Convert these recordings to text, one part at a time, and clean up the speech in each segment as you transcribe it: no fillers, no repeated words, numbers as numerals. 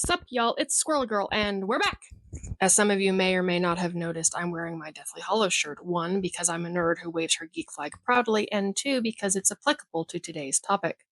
Sup, y'all? It's Squirrel Girl, and we're back! As some of you may or may not have noticed, I'm wearing my Deathly Hollow shirt. One, because I'm a nerd who waves her geek flag proudly, and two, because it's applicable to today's topic.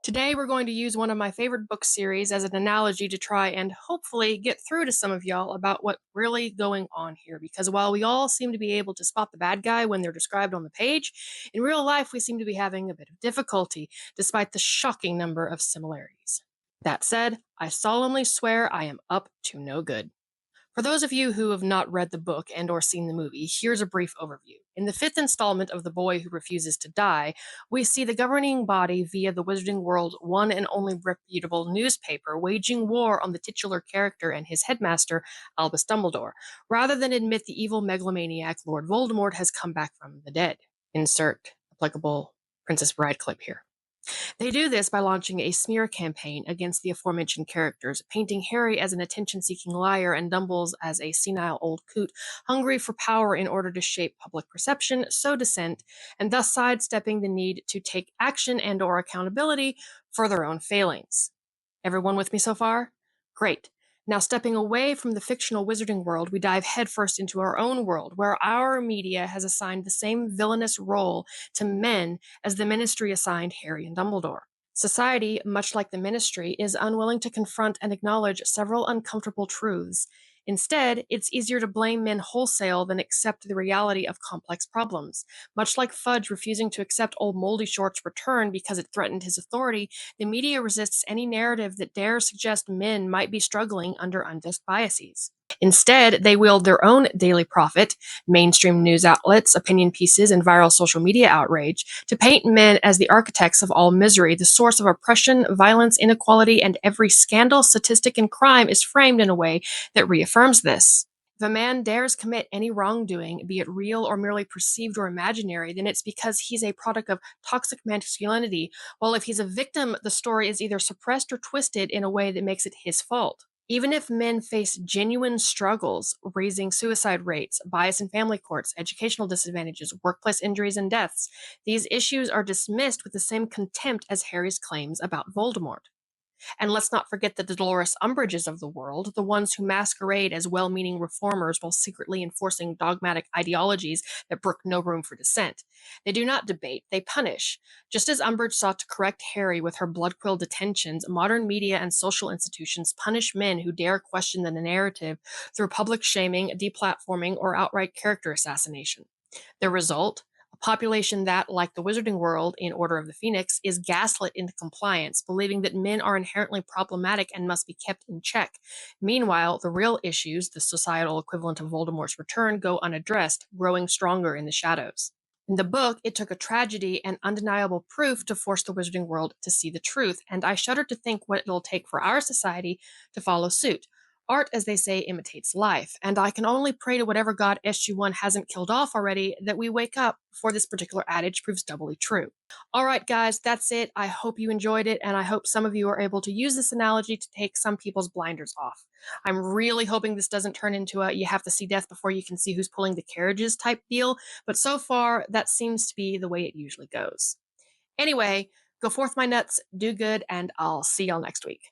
Today, we're going to use one of my favorite book series as an analogy to try and hopefully get through to some of y'all about what's really going on here. Because while we all seem to be able to spot the bad guy when they're described on the page, in real life we seem to be having a bit of difficulty, despite the shocking number of similarities. That said, I solemnly swear I am up to no good. For those of you who have not read the book and or seen the movie, here's a brief overview. In the fifth installment of The Boy Who Refuses to Die, we see the governing body via the Wizarding World's one and only reputable newspaper waging war on the titular character and his headmaster, Albus Dumbledore, rather than admit the evil megalomaniac Lord Voldemort has come back from the dead. Insert applicable Princess Bride clip here. They do this by launching a smear campaign against the aforementioned characters, painting Harry as an attention-seeking liar and Dumbles as a senile old coot, hungry for power in order to shape public perception, sow dissent, and thus sidestepping the need to take action and or accountability for their own failings. Everyone with me so far? Great. Now, stepping away from the fictional wizarding world, we dive headfirst into our own world, where our media has assigned the same villainous role to men as the ministry assigned Harry and Dumbledore. Society, much like the ministry, is unwilling to confront and acknowledge several uncomfortable truths. Instead, it's easier to blame men wholesale than accept the reality of complex problems. Much like Fudge refusing to accept old Moldy Short's return because it threatened his authority, the media resists any narrative that dares suggest men might be struggling under unjust biases. Instead, they wield their own daily profit, mainstream news outlets, opinion pieces, and viral social media outrage to paint men as the architects of all misery, the source of oppression, violence, inequality, and every scandal, statistic, and crime is framed in a way that reaffirms this. If a man dares commit any wrongdoing, be it real or merely perceived or imaginary, then it's because he's a product of toxic masculinity, while if he's a victim, the story is either suppressed or twisted in a way that makes it his fault. Even if men face genuine struggles, raising suicide rates, bias in family courts, educational disadvantages, workplace injuries, and deaths, these issues are dismissed with the same contempt as Harry's claims about Voldemort. And let's not forget the Dolores Umbridges of the world, the ones who masquerade as well meaning reformers while secretly enforcing dogmatic ideologies that brook no room for dissent. They do not debate, they punish. Just as Umbridge sought to correct Harry with her blood quill detentions, modern media and social institutions punish men who dare question the narrative through public shaming, deplatforming, or outright character assassination. The result? A population that, like the wizarding world in Order of the Phoenix, is gaslit into compliance, believing that men are inherently problematic and must be kept in check. Meanwhile, the real issues, the societal equivalent of Voldemort's return, go unaddressed, growing stronger in the shadows. In the book, it took a tragedy and undeniable proof to force the wizarding world to see the truth, and I shudder to think what it'll take for our society to follow suit. Art, as they say, imitates life, and I can only pray to whatever god SG1 hasn't killed off already that we wake up before this particular adage proves doubly true. All right, guys, that's it. I hope you enjoyed it, and I hope some of you are able to use this analogy to take some people's blinders off. I'm really hoping this doesn't turn into a you have to see death before you can see who's pulling the carriages type deal, but so far, that seems to be the way it usually goes. Anyway, go forth, my nuts, do good, and I'll see y'all next week.